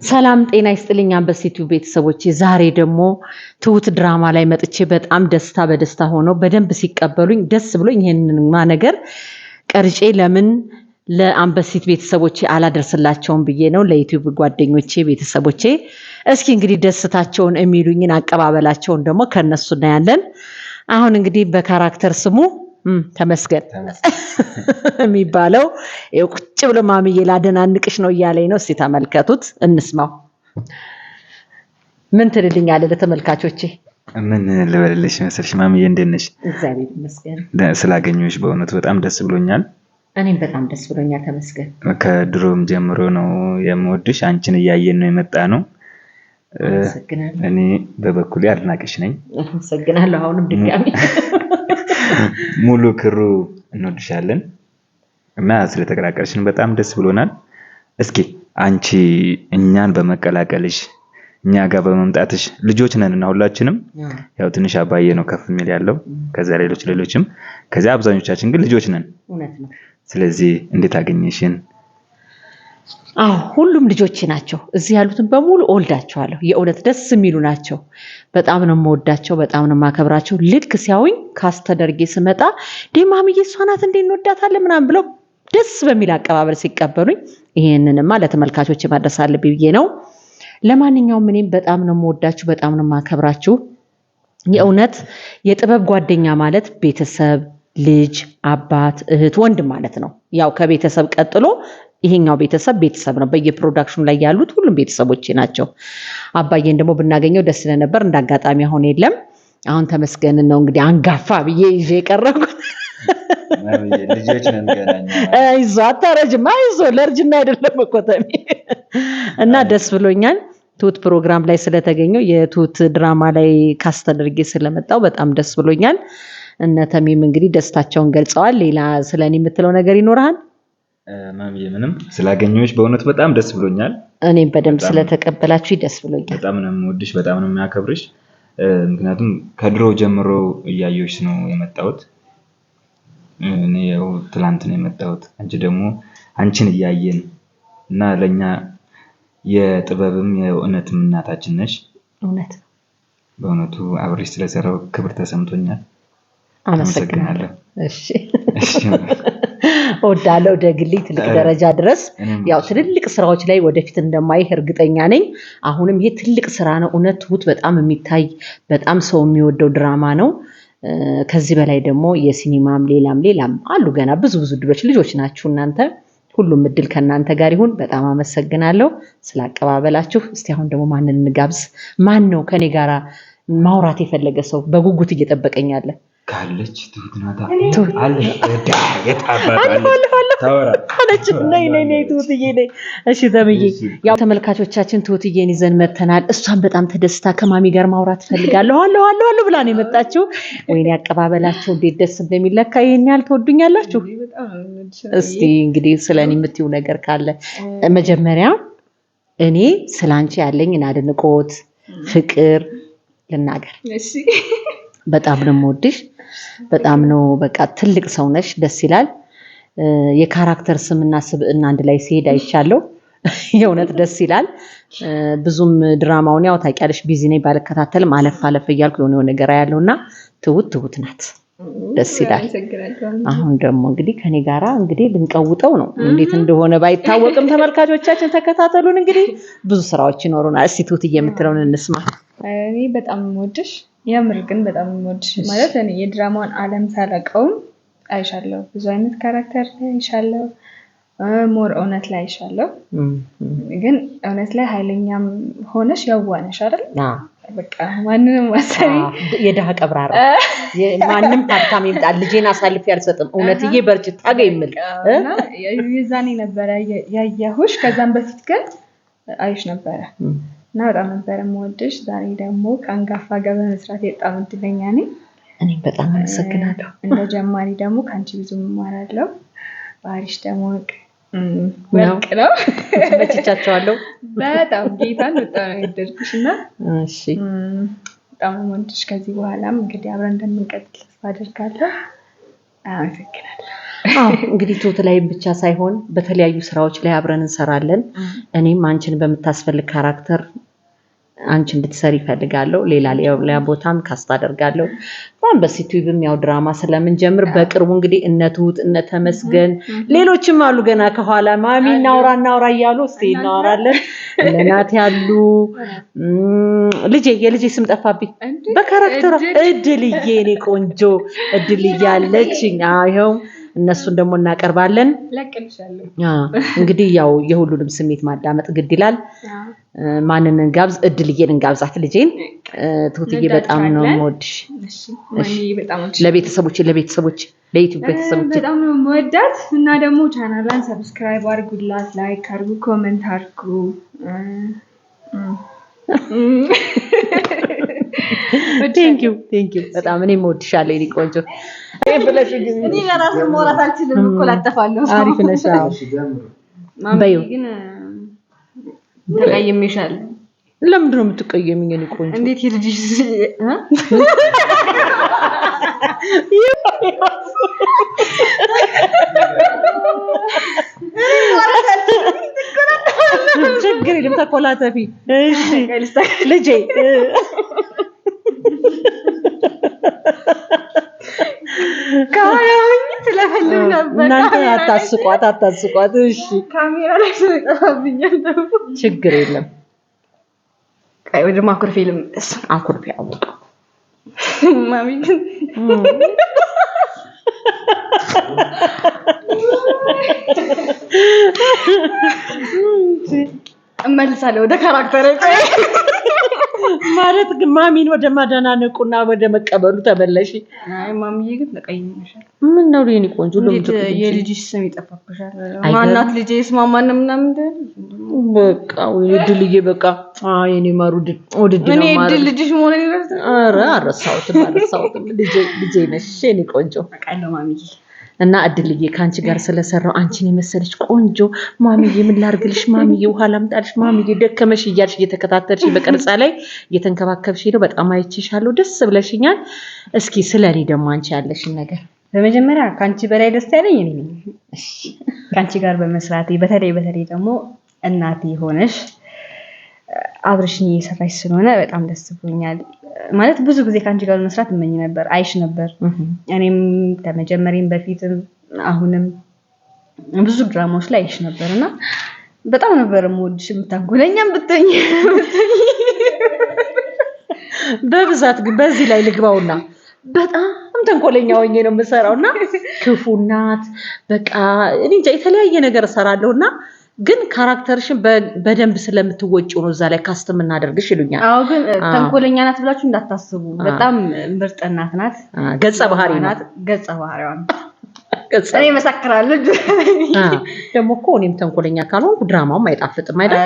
ሰላም ጤና ይስጥልኝ አንበሲቱ ቤተሰቦቼ ዛሬ ደግሞ ትሁት ድራማ ላይ መጥቼ በጣም በደስታ ሆኖ በደንብ ሲቀበሉኝ ደስ ብሎኝ ይሄንንማ ነገር ቀርጬ ለምን ለአንበሲት ቤተሰቦቼ አላደርስላቸውም ብዬ ነው ለዩቲዩብ ጓደኞቼ ቤተሰቦቼ እስኪ እንግዲህ ደስታቸውን የሚሉኝን አቀባበላቸውን ደግሞ ከነሱ እናያለን አሁን እንግዲህ በካራክተር ስሙ ተመስገን የሚባለው ቁጭ ብሎ ማሚዬ ላደናንቅሽ ነው እያለኝ ነው እስቲ ተመልከቱት እንስማው ምን ትልልኛለህ ለተመልካቾቼ ምን ልበልልሽ መሰልሽ ማሚዬ እንዴት ነሽ እግዚአብሔር ይመስገን ስላገኘሁሽ በእውነት በጣም ደስ ብሎኛል እኔም በጣም ደስ ብሎኛል ተመስገን ከድሮም ጀምሮ ነው የምወድሽ አንቺን እያየን ነው የመጣ ነው እኔ በበኩሌ አድናቂሽ ነኝ አመሰግናለሁ አሁንም ድጋሚ ሙሉ ክሩ እንወድሻለን እና ስለተቀላቀልሽን በጣም ደስ ብሎናል እስኪ አንቺ እኛን በመቀላቀልሽ እኛ ጋር በመምጣትሽ ልጆች ነንና ሁላችንም ያው ትንሽ አባዬ ነው ከፍ የሚል ያለው ከዛ ሌሎችም ከዛ አብዛኞቻችን ግን ልጆች ነን እውነት ነው ስለዚህ እንዴት አገኘሽን ሁሉም ልጆቼ ናቸው እዚህ ያሉትን በሙሉ ወልዳቸዋለሁ የእውነት ደስ የሚሉ ናቸው በጣም ነው የምወዳቸው በጣም ነው ማከብራቸው ልክ ሲያዩኝ ካስተደርጌ ስመጣ ማሚዬ እሷ ናት እንዴ እንወዳታለን ምናምን ብለው ደስ በሚል አቀባበል ሲቀበሉኝ ይሄንንማ ለተመልካቾች ማድረስ አለብኝ ብዬ ነው ለማንኛውም እኔም በጣም ነው የምወዳችሁ በጣም ነው ማከብራችሁ የእውነት የጥበብ ጓደኛ ማለት ቤተሰብ ልጅ አባት እህት ወንድም ማለት ነው ያው ከቤተሰብ ቀጥሎ ይሄኛው ቤተሰብ ነው በየፕሮዳክሽኑ ላይ ያሉት ሁሉም ቤተሰቦቼ ናቸው አባዬን ደግሞ ብናገኘው ደስ ነበር እንዳጋጣሚ አሁን የለም አሁን ተመስገን ነው እንግዲህ አንጋፋ ብዬ ይዤ ቀረብኩት ልጆች ነን ገናኛ አይዞ አታረጅም አይዞ ለርጅና አይደለም እኮ ተሚ እና ደስ ብሎኛል ትሁት ፕሮግራም ላይ ስለተገኘው የትሁት ድራማ ላይ ካስተደርጌ ስለመጣው በጣም ደስ ብሎኛል እነ ተሚም እንግዲህ ደስታቸውን ገልጸዋል ሌላ ስለኔ የምትለው ነገር ይኖርሃል ማሚዬ ምንም ስላገኘሁሽ በእውነት በጣም ደስ ብሎኛል እኔም በደንብ ስለተቀበላችሁ ደስ ብሎኛል በጣም ነው የምወድሽ በጣም ነው የሚያከብርሽ ምክንያቱም ከድሮ ጀምሮ እያየሁሽ ነው የመጣሁት እኔ ያው ትላንት ነው የመጣሁት አንቺ ደግሞ አንቺን እያየን እና ለኛ የጥበብም የእውነትም እናታችን ነሽ እውነት በእውነቱ አብሬሽ ስለሰራው ክብር ተሰምቶኛል አመሰግናለሁ እሺ ወዳለው ደግልኝ ትልቅ ደረጃ ድረስ ያው ትልልቅ ስራዎች ላይ ወደፊት እንደማይህ እርግጠኛ ነኝ አሁንም ይሄ ትልቅ ስራ ነው እውነት ትሁት በጣም የሚታይ በጣም ሰው የሚወደው ድራማ ነው ከዚህ በላይ ደግሞ የሲኒማም ሌላም አሉ ገና ብዙ ድሮች ልጆች ናችሁ እናንተ ሁሉም እድል ከናንተ ጋር ይሁን በጣም አመሰግናለሁ ስላቀባበላችሁ እስቲ አሁን ደግሞ ማንን እንጋብዝ ማን ነው ከኔ ጋራ ማውራት የፈለገ ሰው በጉጉት እየጠበቀኛለ ካለች ትሁት ናታ አለ አለች ነይ ትሁትዬ ነይ እሺ ተምዬ ያው ተመልካቾቻችን ትሁትዬን ይዘን መተናል እሷን በጣም ተደስታ ከማሚ ጋር ማውራት ፈልጋለሁ አለ ብላ ነው የመጣችው ወይኔ አቀባበላቸው እንዴት ደስ እንደሚለካ ይሄን ያህል ተወዱኛላችሁ እስቲ እንግዲህ ስለኔ የምትዩ ነገር ካለ መጀመሪያ እኔ ስላንቺ ያለኝ አድናቆት ፍቅር ልናገር እሺ በጣም ነው የምወድሽ በጣም ነው በቃ ትልቅ ሰው ነሽ ደስ ይላል የካራክተር ስምና ስብዕና አንድ ላይ ሲሄድ አይቻለሁ የእውነት ደስ ይላል ብዙም ድራማውን ያው ታውቂያለሽ ቢዚ ነኝ ባልከታተልም አለፍ እያልኩ የሆነ ነገር ያለውና ትሁት ናት ደስ ይላል አሁን ደግሞ እንግዲህ ከኔ ጋራ እንግዲህ ልንቀውጠው ነው እንዴት እንደሆነ ባይታወቅም ተመልካቾቻችን ተከታተሉን እንግዲህ ብዙ ስራዎች ይኖሩናል እስቲ ትሁትዬ የምትለውን እንስማ እኔ በጣም የምወድሽ የምር ግን በጣም የምወድሽ ማለት እኔ የድራማውን ዓለም ሳላውቀውም አይሻለሁ ብዙ አይነት ካራክተር አይሻለሁ ሞር እውነት ላይ አይሻለሁ ግን እውነት ላይ ኃይለኛም ሆነሽ ያዋነሽ አይደል በቃ ማንንም ማሰሪ የደሃ ቀብራራ ማንንም ሀብታም ይምጣል ልጄን አሳልፌ አልሰጥም እውነትዬ በርጭ ታገይምል የዛኔ ነበረ ያያሁሽ ከዛም በፊት ግን አይሽ ነበረ እና በጣም ነበር የምወድሽ ዛሬ ደግሞ ከአንጋፋ ጋር በመስራት በጣም እድለኛ ነኝ እኔም በጣም አመሰግናለሁ እንደ ጀማሪ ደግሞ ካንቺ ብዙ እማራለሁ ባህሪሽ ደግሞ ወርቅ ነው በጭቻቸዋለሁ በጣም ጌታን በጣም ይደርኩሽና እሺ በጣም የምወድሽ ከዚህ በኋላም እንግዲህ አብረን እንደምንቀጥል ተስፋ አደርጋለሁ አመሰግናለሁ እንግዲህ ትሁት ላይ ብቻ ሳይሆን በተለያዩ ስራዎች ላይ አብረን እንሰራለን። እኔም አንቺን በምታስፈልግ ካራክተር አንቺ እንድትሰሪ ፈልጋለሁ። ሌላ ቦታም ካስት አደርጋለሁ። በሲቲቪም ያው ድራማ ስለምንጀምር በቅርቡ እንግዲህ እነ ትሁት እነ ተመስገን ሌሎችም አሉ ገና ከኋላ ማሚ እናውራ እያሉ እስቲ እናወራለን። ለናት ያሉ የልጄ ስም ጠፋብኝ በካራክተሯ እድልዬ እኔ ቆንጆ እድልዬ አለች። ይኸው እነሱን ደግሞ እናቀርባለን። ለቅልሻለሁ እንግዲህ ያው የሁሉንም ስሜት ማዳመጥ ግድ ይላል። ማንን እንጋብዝ? እድልዬን እንጋብዛት ልጄን። ትሁትዬ በጣም ነው የምወድሽ። ለዩቲዩብ ቤተሰቦች በጣም ነው የምወዳት እና ደግሞ ቻናሏን ሰብስክራይብ አድርጉላት፣ ላይክ አድርጉ፣ ኮሜንት አድርጉ። ቴንክ ዩ በጣም እኔም እወድሻለሁ የኔ ቆንጆ። እኔ ለራሴ ማውራት አልችልም እኮ ላጠፋለሁ። አሪፍ ነሽ። ማሚ ግን ተቀይሜሻለሁ። ለምንድን ነው የምትቀየሚኝ የኔ ቆንጆ? እንዴት ይልጅሽ ችግር የለም ተኮላተፊ። እሺ ልጄ ካሜራውን ስለፈልግ ነበር። እናንተ አታስቋት። እሺ ካሜራ ላይ ስለጠፋብኛል ነው። ችግር የለም። ወደ ማኩር ፊልም አኩርፊ አውጣ ማሚ ግን እመልሳለሁ ወደ ካራክተር ማለት ግን ማሚን ወደ ማደናነቁና ወደ መቀበሉ ተመለሽ። አይ ማሚዬ ግን ተቀይመሻል። ምን ነው የኔ ቆንጆ? የልጅሽ ስም ይጠፋብሻል። ማናት ልጄስ ማማን ምናምን በቃ ወይ ድልዬ በቃ የኔ ማሩ ወድድ ነው ማለት እኔ ልጅሽ ሆነ ይረሳ። ኧረ አረሳሁትም ልጄ ነሽ የኔ ቆንጆ። በቃ ማሚዬ እና እድልዬ ካንቺ ጋር ስለሰራው አንቺን የመሰለች ቆንጆ ማሚዬ ምን ላርግልሽ ማሚዬ ውሃ ላምጣልሽ ማሚዬ ደከመሽ እያልሽ እየተከታተልሽ በቀርጻ ላይ እየተንከባከብሽ ሄዶ በጣም አይቼሻለሁ። ደስ ብለሽኛል። እስኪ ስለኔ ደግሞ አንቺ ያለሽን ነገር። በመጀመሪያ ካንቺ በላይ ደስ ያለኝ እኔ ነኝ። ካንቺ ጋር በመስራቴ በተለይ ደግሞ እናቴ ሆነሽ አብረሽኝ እየሰራሽ ስለሆነ በጣም ደስ ብሎኛል። ማለት ብዙ ጊዜ ካንቺ ጋር መስራት እመኝ ነበር፣ አይሽ ነበር። እኔም ከመጀመሪያም በፊትም አሁንም ብዙ ድራማዎች ላይ አይሽ ነበርና በጣም ነበር የምወድሽ። የምታንጎለኛም ብትኝ በብዛት ግን በዚህ ላይ ልግባውና በጣም ተንኮለኛ ሆኜ ነው የምሰራውና ክፉ ናት በቃ እኔ እንጃ የተለያየ ነገር እሰራለሁና ግን ካራክተርሽን በደንብ ስለምትወጪው ነው እዛ ላይ ካስተም እናደርግሽ ይሉኛል። አዎ ግን ተንኮለኛ ናት ብላችሁ እንዳታስቡ። በጣም ምርጥ እናት ናት። ገጸ ባህሪ ናት። ገጸ ባህሪዋ እኔ መሰክራለሁ። ደግሞ እኮ እኔም ተንኮለኛ ካልሆንኩ ድራማውም አይጣፍጥም አይደል?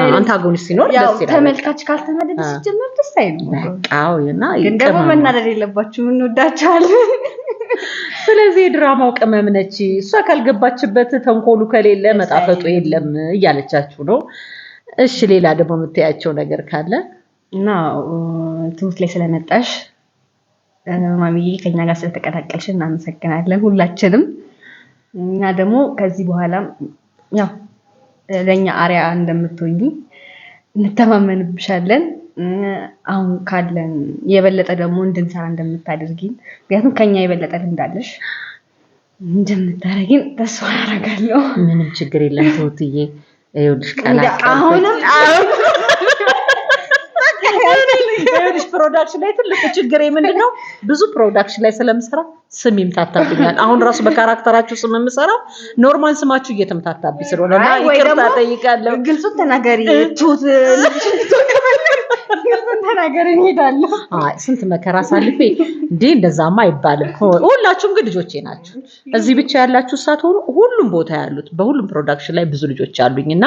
አንታጎኒስት ሲኖር ደስ ይላል። ተመልካች ካልተናደደ ሲጀመር ደስ አይልም። አዎ እና ግን ደግሞ መናደድ የለባችሁም፣ እንወዳችኋለን። ስለዚህ ድራማው ቅመም ነች። እሷ ካልገባችበት ተንኮሉ ከሌለ መጣፈጡ የለም እያለቻችሁ ነው። እሺ ሌላ ደግሞ የምትያቸው ነገር ካለ? እና ትሁት ላይ ስለመጣሽ ማሚዬ ከኛ ጋር ስለተቀላቀልሽ እናመሰግናለን ሁላችንም። እና ደግሞ ከዚህ በኋላ ያው ለኛ አሪያ እንደምትሆኚ እንተማመንብሻለን። አሁን ካለን የበለጠ ደግሞ እንድንሰራ እንደምታደርጊን፣ ምክንያቱም ከኛ የበለጠ እንዳለሽ እንደምታደርጊን ተስፋ አደርጋለሁ። ምንም ችግር የለም ትሁትዬ። ይኸውልሽ አሁንም ይኸውልሽ ፕሮዳክሽን ላይ ትልቁ ችግር ምንድነው? ብዙ ፕሮዳክሽን ላይ ስለምሰራ ስም ይምታታብኛል። አሁን ራሱ በካራክተራችሁ ስም የምሰራው ኖርማል ስማችሁ እየተምታታብኝ ስለሆነ ይቅርታ ጠይቃለሁ። ግልጹን ተናገሪ ትሁት ተናገር እንሄዳለን። ስንት መከራ ሳልፌ እንዴ እንደዛማ አይባልም። ሁላችሁም ግን ልጆቼ ናችሁ። እዚህ ብቻ ያላችሁ ሳትሆኑ ሁሉም ቦታ ያሉት በሁሉም ፕሮዳክሽን ላይ ብዙ ልጆች አሉኝና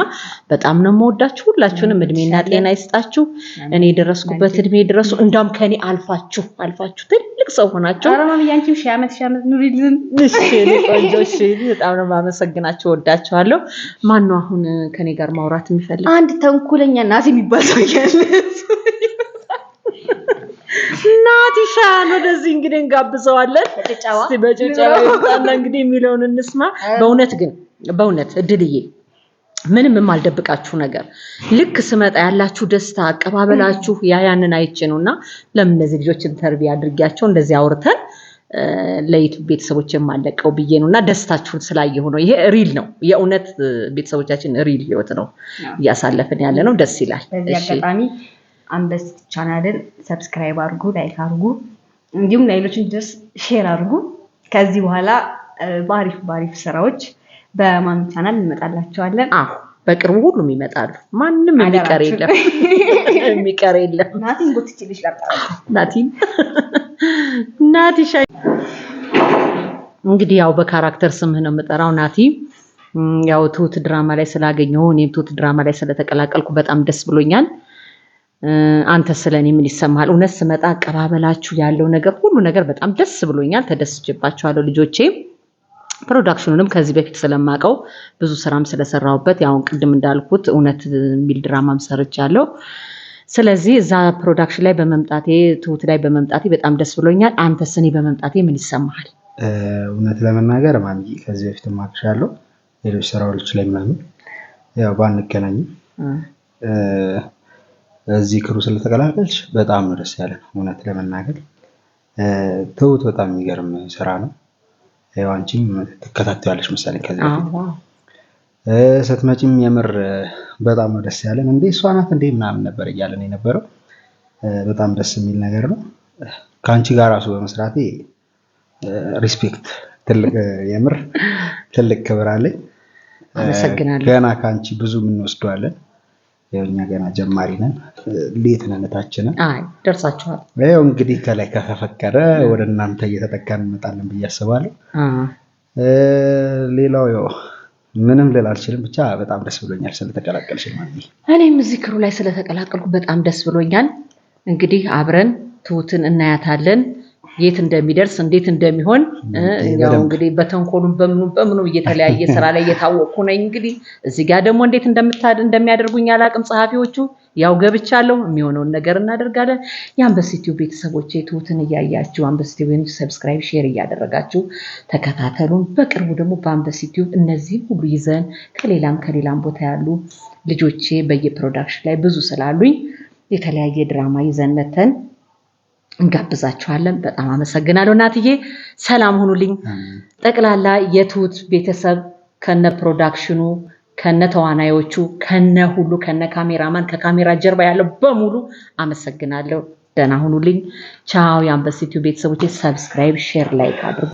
በጣም ነው የምወዳችሁ። ሁላችሁንም እድሜና ጤና ይስጣችሁ። እኔ የደረስኩበት እድሜ ድረሱ። እንዳውም ከኔ አልፋችሁ ትልቅ ሰው ሆናችሁ። አራማም ያንቺም ሺህ ዓመት ኑሪልን። እሺ ልቆንጆሽ በጣም ነው የማመሰግናችሁ። ወዳችኋለሁ። ማን ነው አሁን ከኔ ጋር ማውራት የሚፈልግ? አንድ ተንኮለኛ ናት የሚባል ሰው ያለ ናቲሻን ወደዚህ እንግዲህ እንጋብዘዋለን። እስቲ በጭብጨባ ይወጣና እንግዲህ የሚለውን እንስማ። በእውነት እድልዬ ምንም የማልደብቃችሁ ነገር ልክ ስመጣ ያላችሁ ደስታ አቀባበላችሁ ያንን አይቼ ነውና ለምን እነዚህ ልጆች ኢንተርቪው አድርጊያቸው እንደዚህ አውርተን ለዩቲዩብ ቤተሰቦች የማለቀው ብዬ ነውና ደስታችሁን ስላየሁ ነው። ይሄ ሪል ነው። የእውነት ቤተሰቦቻችን ሪል ህይወት ነው እያሳለፈን ያለ ነው። ደስ ይላል። በዚህ አጋጣሚ አንበስ ቻናልን ሰብስክራይብ አድርጉ፣ ላይክ አድርጉ፣ እንዲሁም ለሌሎችም ድረስ ሼር አድርጉ። ከዚህ በኋላ ባሪፍ ስራዎች በማሚ ቻናል እንመጣላችኋለን። በቅርቡ ሁሉም ይመጣሉ። ማንም የሚቀር የለም። ናቲን ጎትችልሽ ላጣራ ናቲሻ እንግዲህ ያው በካራክተር ስምህ ነው የምጠራው ናቲ። ያው ትሁት ድራማ ላይ ስላገኘው እኔም ትሁት ድራማ ላይ ስለተቀላቀልኩ በጣም ደስ ብሎኛል። አንተ ስለኔ ምን ይሰማል? እውነት ስመጣ አቀባበላችሁ ያለው ነገር ሁሉ ነገር በጣም ደስ ብሎኛል። ተደስቼባችኋለሁ ልጆቼ። ፕሮዳክሽኑንም ከዚህ በፊት ስለማቀው ብዙ ስራም ስለሰራሁበት ያው ቅድም እንዳልኩት እውነት የሚል ድራማም ሰርቻለሁ። ስለዚህ እዛ ፕሮዳክሽን ላይ በመምጣቴ ትሁት ላይ በመምጣቴ በጣም ደስ ብሎኛል። አንተስ እኔ በመምጣቴ ምን ይሰማሃል? እውነት ለመናገር ማሚ ከዚህ በፊት ማክሻለሁ ሌሎች ስራዎች ላይ ምናምን ያው ባንገናኝም እዚህ ክሩ ስለተቀላቀልሽ በጣም ነው ደስ ያለን። እውነት ለመናገር ትሁት በጣም የሚገርም ስራ ነው። ያው አንቺም ተከታተያለሽ መሰለኝ ከዚህ በፊት ስትመጪም የምር በጣም ነው ደስ ያለን። እንዴ እሷ ናት እንዴ ምናምን ነበር እያለን የነበረው። በጣም ደስ የሚል ነገር ነው። ከአንቺ ጋር ራሱ በመስራቴ ሪስፔክት የምር ትልቅ ክብር አለኝ። አመሰግናለሁ። ገና ከአንቺ ብዙ እንወስደዋለን። ያው እኛ ገና ጀማሪ ነን፣ ሌት ነን እታችንን። ደርሳችኋል። ያው እንግዲህ ከላይ ከተፈቀደ ወደ እናንተ እየተጠጋን እንመጣለን ብዬ አስባለሁ። ሌላው ያው ምንም ልል አልችልም። ብቻ በጣም ደስ ብሎኛል ስለተቀላቀልሽ ማለት ነው። እኔም እዚህ ክሩ ላይ ስለተቀላቀልኩ በጣም ደስ ብሎኛል። እንግዲህ አብረን ትሁትን እናያታለን። የት እንደሚደርስ እንዴት እንደሚሆን ያው እንግዲህ በተንኮሉም በምኑ እየተለያየ ስራ ላይ እየታወቅኩ ነኝ። እንግዲህ እዚህ ጋር ደግሞ እንዴት እንደሚያደርጉኝ አላቅም ጸሐፊዎቹ። ያው ገብቻለሁ፣ የሚሆነውን ነገር እናደርጋለን። የአንበሲቲው ቤተሰቦች ትሁትን እያያችሁ አንበሲቲውን ሰብስክራይብ ሼር እያደረጋችሁ ተከታተሉን። በቅርቡ ደግሞ በአንበሲቲው እነዚህ ሁሉ ይዘን ከሌላም ቦታ ያሉ ልጆቼ በየፕሮዳክሽን ላይ ብዙ ስላሉኝ የተለያየ ድራማ ይዘን መተን እንጋብዛችኋለን። በጣም አመሰግናለሁ ናትዬ። ሰላም ሁኑልኝ። ጠቅላላ የትሁት ቤተሰብ ከነ ፕሮዳክሽኑ ከነ ተዋናዮቹ ከነ ሁሉ ከነ ካሜራማን ከካሜራ ጀርባ ያለው በሙሉ አመሰግናለሁ። ደህና ሁኑልኝ። ቻው። የአንበሲቲው ቤተሰቦች ሰብስክራይብ ሼር ላይክ አድርጉ።